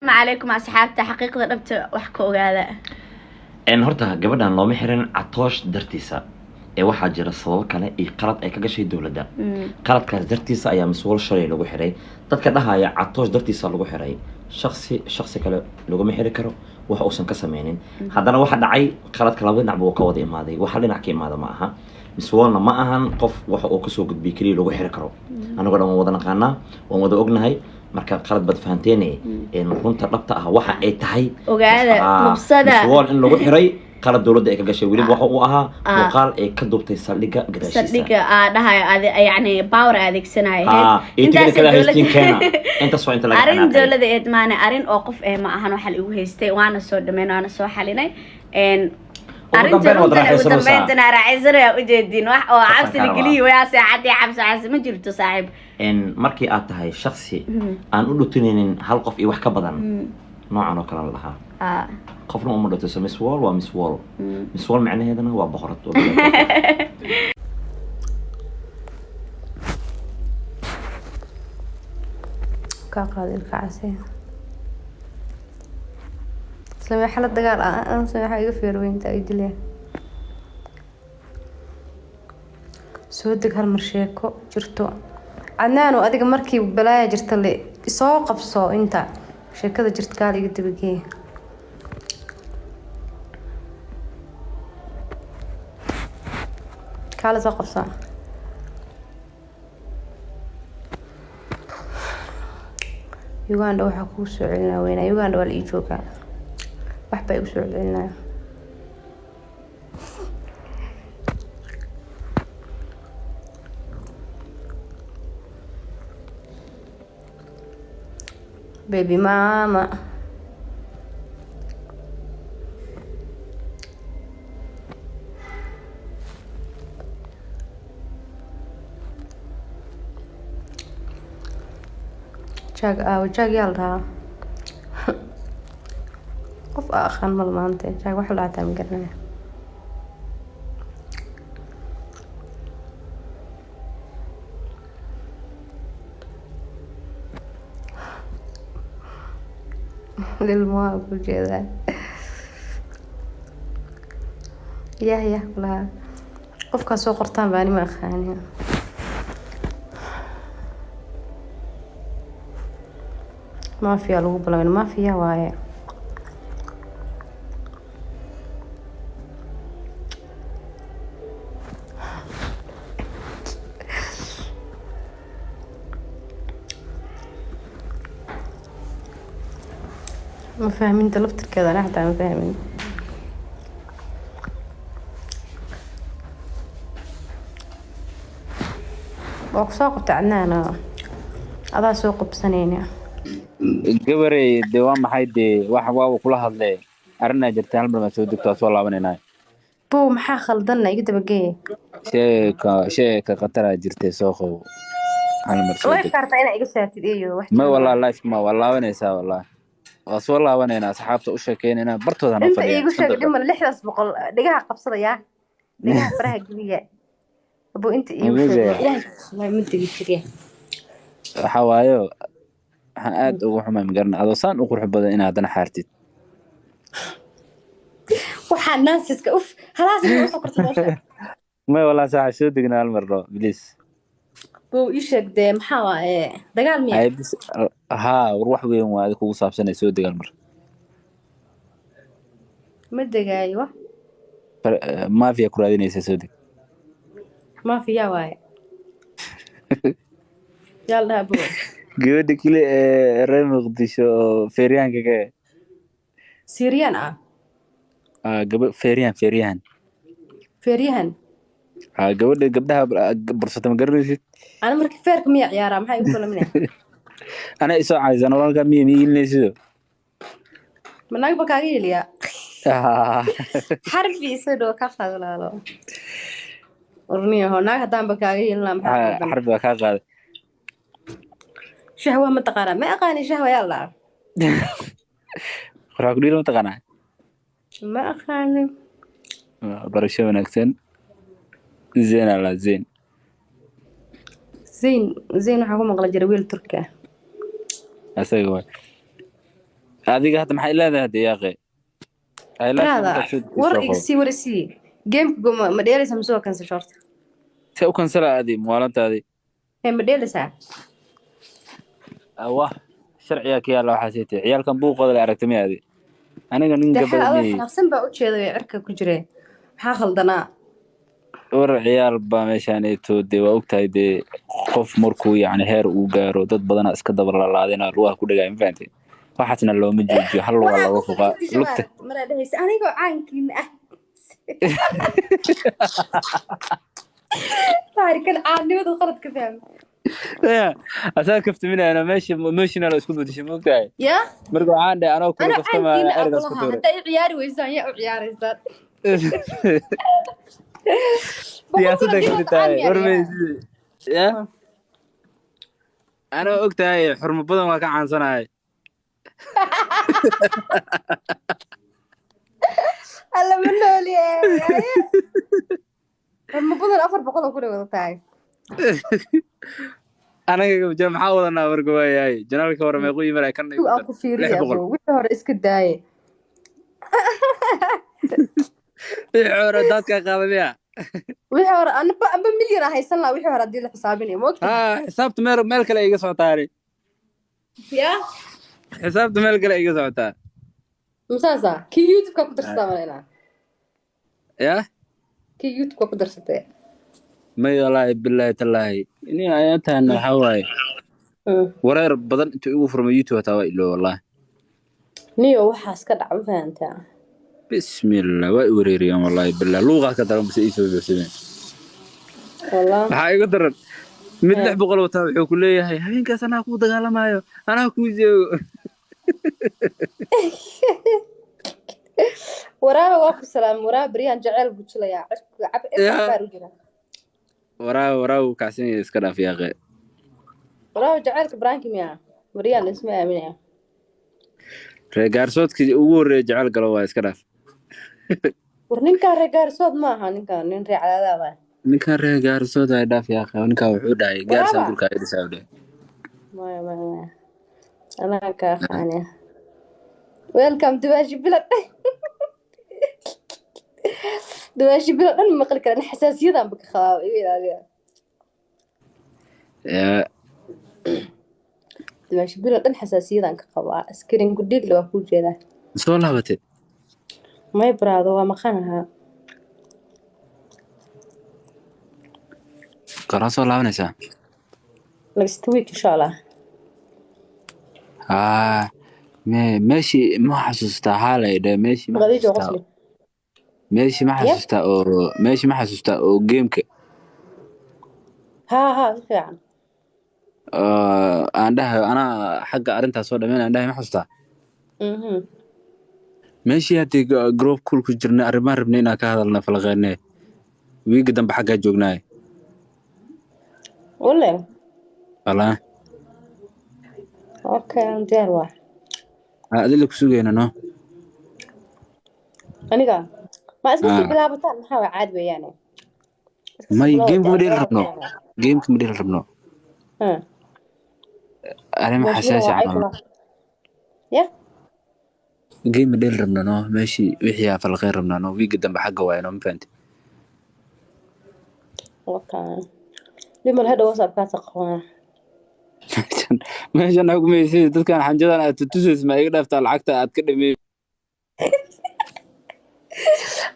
ما عليكم أصحابته حقيقة دبت وحكوا هذا إن هرتها قبلنا لو محرن عطوش درتيسا waxaa jira sabab kale iyo qalad ay ka gashay dawladda qaladkaas dartiisa ayaa mas'uul shalay lagu xiray dadka dhahaya catoosh dartiisa lagu xiray shakhsi kale lagu xiri karo wax uusan ka sameeynin haddana waxa dhacay qaladka laba dhinac buu ka wada imaaday waxa dhinac ka imaada ma aha miswalna ma ahan qof waxa uu ka soo gudbay kaliya lagu xiri karo anagu dhan wada naqaana oo wada ognahay marka qalad bad fahanteene in runta dhabta ah waxa ay tahay ogaada mubsada miswal in lagu xiray qalad dawladda ay ka gashay waliba waxa uu ahaa muuqaal ay ka dubtay saldhiga gadaashiisa saldhiga dhahay yani power adeegsanay inta kala haystiin keena inta soo inta laga arin dawladda ee maana arin oo qof ma ahan waxa la igu haystay waana soo dhameyn waana soo xalinay arinta dambeentana raacisana u jeedin wax oo cabsi galiyo waa saacadii cabsi ma jirto saaxiib markii aad tahay shakhsi aan u dhutinaynin hal qof iyo wax ka badan noocan oo kala lahaa قفنا أمور تسمى مسوال ومسوال مسوال معناه هذا هو بخرط كاقاد الكعسة سمي حالة دقال أنا سمي حاجة فيروين تأيد ليه سودك هالمرشيكو جرتو عنانو أديك مركي بلايا جرت اللي سوق بصو أنت شركة جرت كالي قد بقيه كالا سوق بصو يوغاندا waxaa ku soo celinaa weena Uganda wal iijooga wax bay u soo celinaa baby mama جاك يلا قف آخر ملمانتي جاك وحول عتام قرناه للمواقف الجيدة يا كلها قف كاسو قرطان باني ما أخاني ما فيها لو بلا ما فيها واي ما فاهمين تلفت كذا انا حتى ما فاهمين وسوق تاعنا انا هذا سوق بسنين gabaray de waa maxay de wax waa kula hadlay arina jirtay hal mar ma soo degto soo laabanayna buu maxaa khaldan iga dabagay sheeka qatara jirtay soo qow hal mar soo way kartaa ina iga saatid iyo wax ma wallahi life ma wallaabanaysa wallahi waa soo laabanayna asxaabta u sheekeynayna bartooda na fadhiya inta igu sheegay dhiman 600 dhigaha qabsadaya dhigaha faraha galiya buu inta igu sheegay ma mintigi tiriya waxa waayo waxaan aad ugu xumay magarna adoo saan u qurux badan inaad dana xaartid waxaan naaska uf halaas ma soo qortay meesha ma wallahi sax soo degnaa hal mar ro please buu ii sheegday maxaa waaye dagaal miya ha wax weyn waa kugu saabsanay soo degal mar ma degaayo mafia ku raadinaysa soo deg mafia waaye yalla buu gabadha kale ee reer Muqdisho feeriyaanka ka Syrian gabadh feeriyahan gabadha bursata ma garanaysid ana markii feerka miya ciyaara maxay u kala minay ana isoo caaysan walaalka miya ilinaysido manag ba kaaga yeliya harbi isoo ka qaadalaalo orniyo naag hadaan ba kaaga yelna maxaa harbi ka qaaday شهوة متقارنة ما أقاني شهوة يلا خراك ليلة متقارنة ما أقاني برشة ونكسن زين على زين زين وحكومة غلا جرويل تركيا أسأقوا adiga hadda maxay leedahay deeqay ay la برادا markaad soo ور degto إكسي ورسي جيم قوم مديري سمسوها كان شورت si u kansala adi maalintaadi هي مديري ساعة wah sharciga ka yaala waxaa siitay ciyaalkan buuqooda la aragtay adi aniga nin ده حال أول gabadhii حنقسم بقى وجهي ذا عركة كجري حاخل دنا war ciyaal baa meeshaanayto dee waa ogtahay dee qof markuu yacni heer uu gaaro dad badana iska daba lalaadina ruuha ku dhagaay ma fahantay waxaasna looma joojiyo hal waa laga foqaa lugta مرة ده هيس أنا يقول عنكين هاي كان عادي وده غلط كفهم asaa kaftaminayana meesha emotional isku bedeshay ma ogtahay يا marka waxaan dhahay anoo kula أنا kaftama عنكين ergas ku أقولها tuuray حتى عياري ويزان يا عياري زاد siyaasadda ka mid tahay warmaysi ya anoo ogtahay xurmo badan waa ka caansanahay alla ma noolyahay ma badan 400 ku dhawaad tahay anaga jam maxaa wadanaa marka waayahay janaalka hore meequu yimid ay kan aan ku fiiriyaa wixii hore iska daaye wixii hore dadka qaadamiya wixii hore amba milyan haysan laa wixii hore hadii la xisaabinayo ma ogtahay haa xisaabta meel kale iga socotaani ya xisaabta meel kale iga socotaa مساسا كي يوتيوب كا كدرستا مالينا ya كي يوتيوب كا كدرستا may wallaahi billaahi tallaahi ini ayaantaana waxaa waaye wareer badan intuu igu furmay youtube hataa waa ilo wallaahi niyo waxaas ka dhac ma fahantaa bismillah waa i wareeriyaan wallaahi billah luuqaa ka daran base iisoo joogsadeen والله waxaa iga daran mid 600 wataa wuxuu ku leeyahay habeenkaas anaa kuu dagaalamaayo anaa kuu joogo وراها واقف سلام وراها بريان جعل بوجلا يا عب إفكار وجرا waraa uu kacsan yahay iska dhaaf yaaqe وراها جعلك برانكي ميا بريان اسمها منها reer gaarsoodkii ugu horreeyay jecel galo waa iska dhaaf ورنينكا رجال صوت ما هنينكا نين ريع على ذا ninkan reer gaarsood ay dhaaf yaaqe ninkan wuxuu dhahay gaarsan dulka ay dhisaawde ما أنا كافاني ويلكم دواجي بلد دواجي بلد أنا ما قلت أنا حساسية ذا بك خاوي إيه دواجي بلد أنا حساسية ذا كخوا سكرين قديك لو أقول جدا soo laabatay ما يبرادو وما خانها qaraa soo laabanaysaa لستويك إن شاء الله haa meeshii ma xasuustaa xaalay dhe meeshii ma غادي جو xasuustaa غسلي meeshii ma xasuustaa oo geemka ها فعلا aan dhahayo anaa xagga arrintaas soo dhammayn aan dhahay ma xasuustaa meeshii haddii group cool ku jirnay arrimaan rabnay inaan ka hadalna falaqeynay wiiga dambe xaggaa joognaaye ولا walaa أوكي أنا دير واحد adila ku sugayna no أنا قا ما أسمع Ah. بلا بطل محاول عاد يعني may geemka ma dheeli rabno geemka ma dheeli rabno ها arrimo xasaasi camal يا geem ma dheeli rabno no meeshii wixii aa falaqeyn rabnaa no wiiga dambe xagga waaye no ma fahanti أوكي لما هذا وصل كاس قوانين meeshan xukumaysid dadkan xanjadan aad tutusaysa ma iga dhaaftaa lacagta aad ka dhamey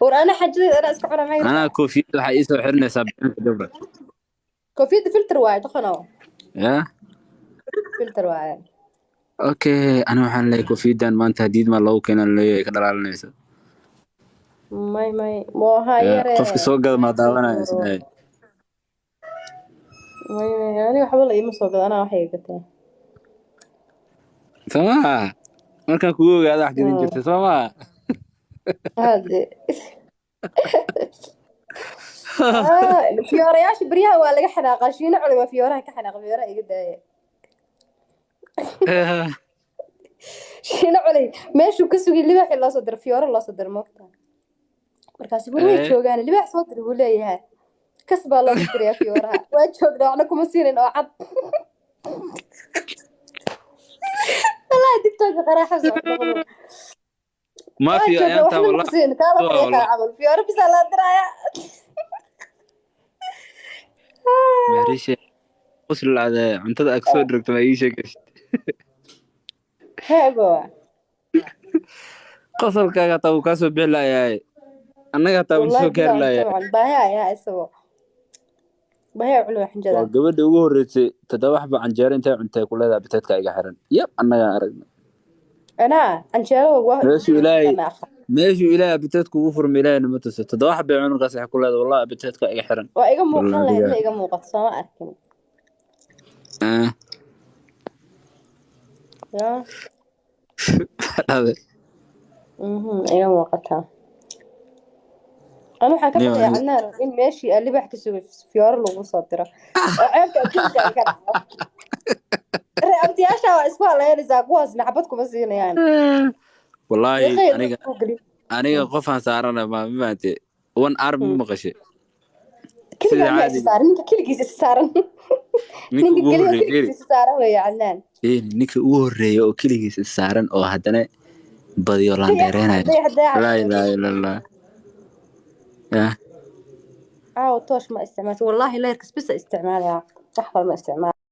وأنا حجزي أنا أسمع أنا معي anaa koofiyad waxaa ii soo xirinaysaa bixinta gabdha كوفيد فلتر واحد تخنوا ya فلتر واحد okay ana waxaan leeyahay koofiyadan maanta hadiid maa loogu keenan leeyahay ka dhalaalinaysa ماي مو هاي qofka soo gada maa daawanaya isdhahay ماي يعني وحول لي مسوق أنا وحي قلت soo maha markaan kugu ogaada wax gelin jirtay soo maha هذا فيورياش بريها ولا حناقة شينا على فيورها كحناقة فيورها يقدر شينا علي ماشي وكسوي اللي بحي الله صدر فيورا الله صدر مقطع مركز بروي شوقان اللي بحي صدر ولا إياها كسب الله صدر يا فيورها وأشوق ده أنا كم سيرين أو عب والله دكتور تيك قراحة صعبة مافيا واجب أيانتا وحنا والله مقصين كان والله فريق والله عمل في أوروبا سلا درايا مهريشة وصل على أنت ذا أكسود ركت ما يشك هابوا قصر كاغا تو كاسو بيلا يا أنا كتا والله بنسو كير بلا لا يا طبعا باهي يا اسبو باهي علو حنجدا وقبل ugu horeysay tadawax ba canjeero intay cuntay ku leedahay biteedka iga xiran yab annaga aragna أنا أنشالو واحد meeshuu ilaahay biteedku ugu furmay ilaahayna ma tuso tadawax bay cunuggaas waxay ku leedahay wallahi biteedka iga xiran وإيجا موقن wallahi لهدنا digaa إيجا موقت سما أركن يا إيجا موقتها أنا حكيت يا عنان إن ماشي اللي بحكي سوي في يار لو صدره عرفت أكيد كان كان رأبتي أشوا أسبوع لا يعني زاقواز نحبتكم بس هنا يعني wallahi غير قولي aniga qofaan saarana ma maante one arm ma maqashay كل sida ما caadiga يسار ninka keligiis saaran ninka ninka ugu keliya horeeyay keligiis saaran way عنان ninka ugu horeeyay oo keligiis saaran oo haddana badiyo laan dheereenayo laa ilaaha illa allah توش ما استعملت والله لا يركز بس استعمالها تحفل ما استعمال